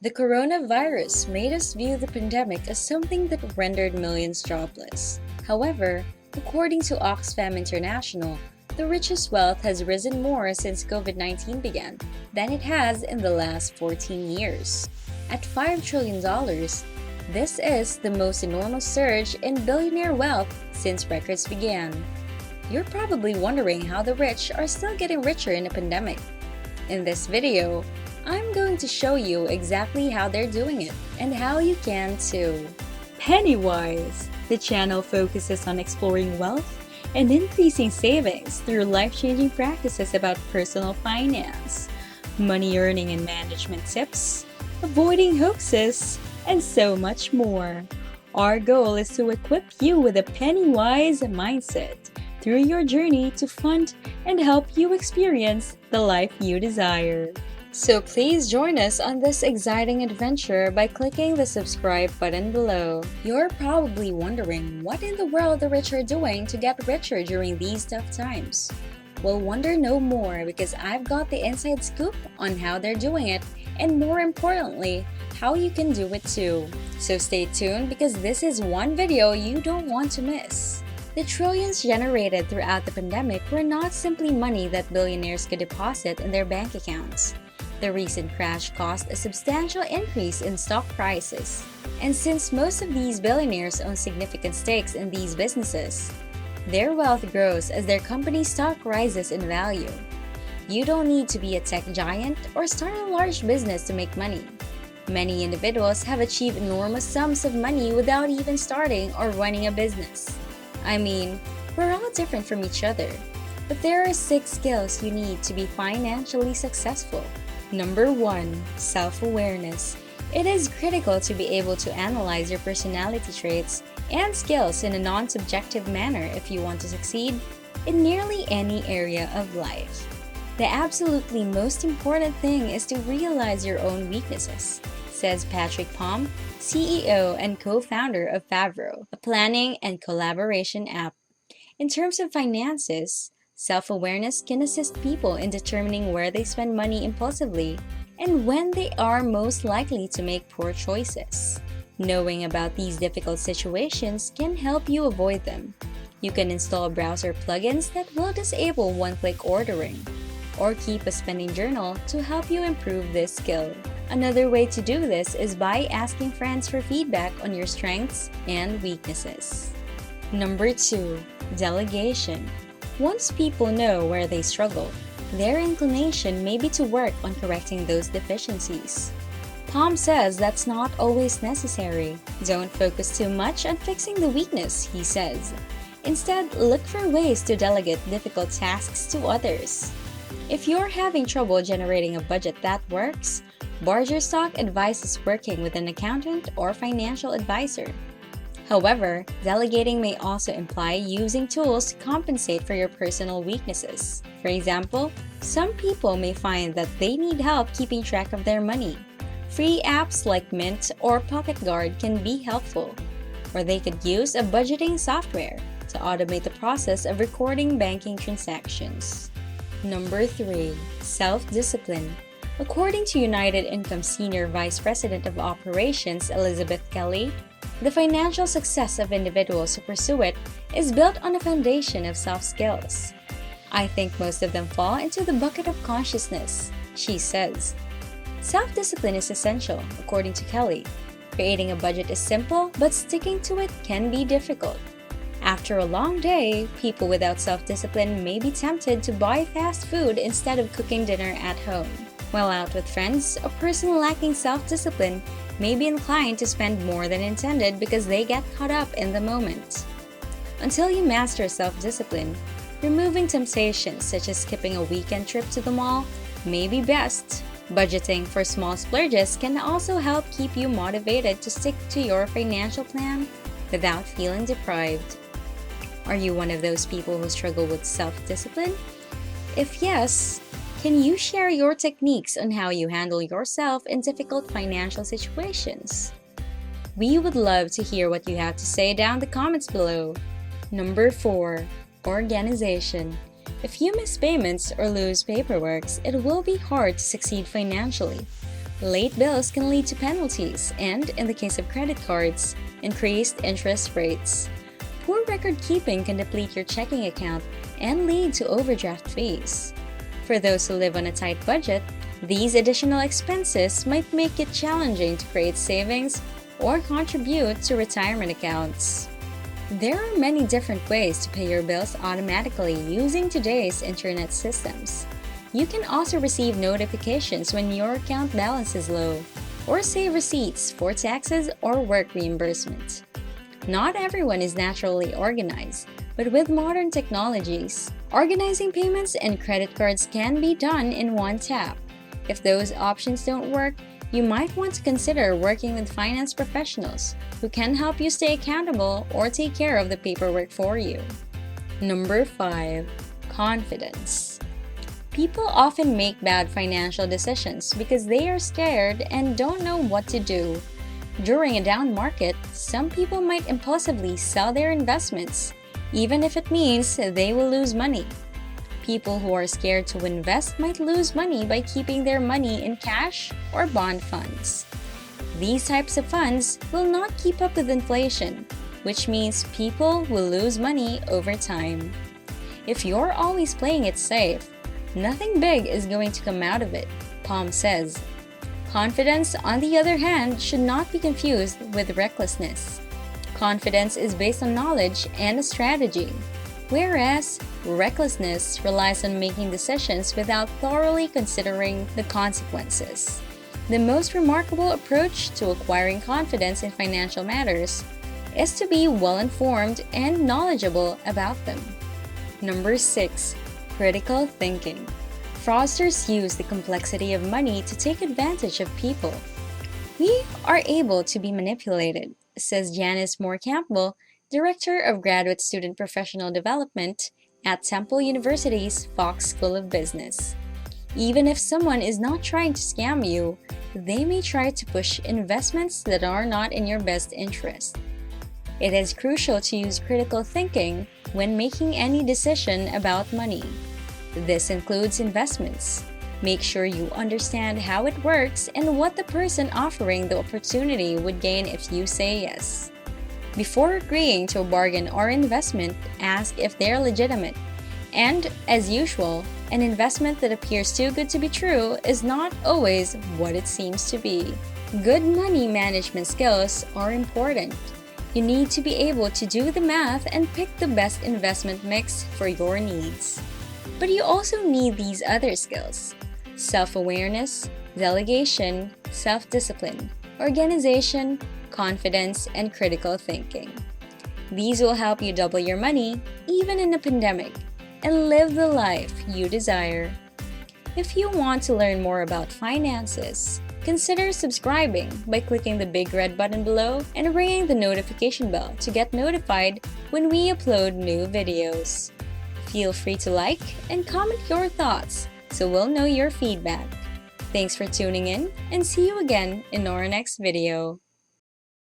The coronavirus made us view the pandemic as something that rendered millions jobless. However, according to Oxfam International, the richest wealth has risen more since COVID-19 began than it has in the last 14 years. At $5 trillion, this is the most enormous surge in billionaire wealth since records began. You're probably wondering how the rich are still getting richer in a pandemic. In this video, I'm going to show you exactly how they're doing it and how you can too. Pennywise, the channel focuses on exploring wealth and increasing savings through life-changing practices about personal finance, money earning and management tips, avoiding hoaxes, and so much more. Our goal is to equip you with a Pennywise mindset through your journey to fund and help you experience the life you desire. So please join us on this exciting adventure by clicking the subscribe button below. You're probably wondering what in the world the rich are doing to get richer during these tough times. Well, wonder no more because I've got the inside scoop on how they're doing it and more importantly, how you can do it too. So stay tuned because this is one video you don't want to miss. The trillions generated throughout the pandemic were not simply money that billionaires could deposit in their bank accounts. The recent crash caused a substantial increase in stock prices. And since most of these billionaires own significant stakes in these businesses, their wealth grows as their company's stock rises in value. You don't need to be a tech giant or start a large business to make money. Many individuals have achieved enormous sums of money without even starting or running a business. I mean, we're all different from each other, but there are 6 skills you need to be financially successful. Number 1. Self-awareness. It is critical to be able to analyze your personality traits and skills in a non-subjective manner if you want to succeed in nearly any area of life. The absolutely most important thing is to realize your own weaknesses, says Patrick Palm, CEO and co-founder of Favro, a planning and collaboration app. In terms of finances, self-awareness can assist people in determining where they spend money impulsively and when they are most likely to make poor choices. Knowing about these difficult situations can help you avoid them. You can install browser plugins that will disable one-click ordering, or keep a spending journal to help you improve this skill. Another way to do this is by asking friends for feedback on your strengths and weaknesses. Number 2. Delegation. Once people know where they struggle, their inclination may be to work on correcting those deficiencies. Tom says that's not always necessary. Don't focus too much on fixing the weakness, he says. Instead, look for ways to delegate difficult tasks to others. If you're having trouble generating a budget that works, Bargerstock advises working with an accountant or financial advisor. However, delegating may also imply using tools to compensate for your personal weaknesses. For example, some people may find that they need help keeping track of their money. Free apps like Mint or Pocket Guard can be helpful, or they could use a budgeting software to automate the process of recording banking transactions. Number 3. Self-discipline. According to United Income Senior Vice President of Operations Elizabeth Kelly, the financial success of individuals who pursue it is built on a foundation of soft skills. I think most of them fall into the bucket of consciousness, she says. Self-discipline is essential, according to Kelly. Creating a budget is simple, but sticking to it can be difficult. After a long day, people without self-discipline may be tempted to buy fast food instead of cooking dinner at home. While out with friends, a person lacking self-discipline may be inclined to spend more than intended because they get caught up in the moment. Until you master self-discipline, removing temptations such as skipping a weekend trip to the mall may be best. Budgeting for small splurges can also help keep you motivated to stick to your financial plan without feeling deprived. Are you one of those people who struggle with self-discipline? If yes, can you share your techniques on how you handle yourself in difficult financial situations? We would love to hear what you have to say down in the comments below. Number 4. Organization. If you miss payments or lose paperwork, it will be hard to succeed financially. Late bills can lead to penalties and, in the case of credit cards, increased interest rates. Poor record keeping can deplete your checking account and lead to overdraft fees. For those who live on a tight budget, these additional expenses might make it challenging to create savings or contribute to retirement accounts. There are many different ways to pay your bills automatically using today's internet systems. You can also receive notifications when your account balance is low, or save receipts for taxes or work reimbursement. Not everyone is naturally organized, but with modern technologies, organizing payments and credit cards can be done in one tap. If those options don't work, you might want to consider working with finance professionals who can help you stay accountable or take care of the paperwork for you. Number 5. Confidence. People often make bad financial decisions because they are scared and don't know what to do. During a down market, some people might impulsively sell their investments, even if it means they will lose money. People who are scared to invest might lose money by keeping their money in cash or bond funds. These types of funds will not keep up with inflation, which means people will lose money over time. If you're always playing it safe, nothing big is going to come out of it, Palm says. Confidence, on the other hand, should not be confused with recklessness. Confidence is based on knowledge and a strategy, whereas recklessness relies on making decisions without thoroughly considering the consequences. The most remarkable approach to acquiring confidence in financial matters is to be well-informed and knowledgeable about them. Number 6. Critical thinking. Fraudsters use the complexity of money to take advantage of people. We are able to be manipulated, says Janice Moore Campbell, Director of Graduate Student Professional Development at Temple University's Fox School of Business. Even if someone is not trying to scam you, they may try to push investments that are not in your best interest. It is crucial to use critical thinking when making any decision about money. This includes investments. Make sure you understand how it works and what the person offering the opportunity would gain if you say yes. Before agreeing to a bargain or investment, ask if they're legitimate. And, as usual, an investment that appears too good to be true is not always what it seems to be. Good money management skills are important. You need to be able to do the math and pick the best investment mix for your needs. But you also need these other skills: self-awareness, delegation, self-discipline, organization, confidence, and critical thinking. These will help you double your money, even in a pandemic, and live the life you desire. If you want to learn more about finances, consider subscribing by clicking the big red button below and ringing the notification bell to get notified when we upload new videos. Feel free to like and comment your thoughts so we'll know your feedback. Thanks for tuning in and see you again in our next video.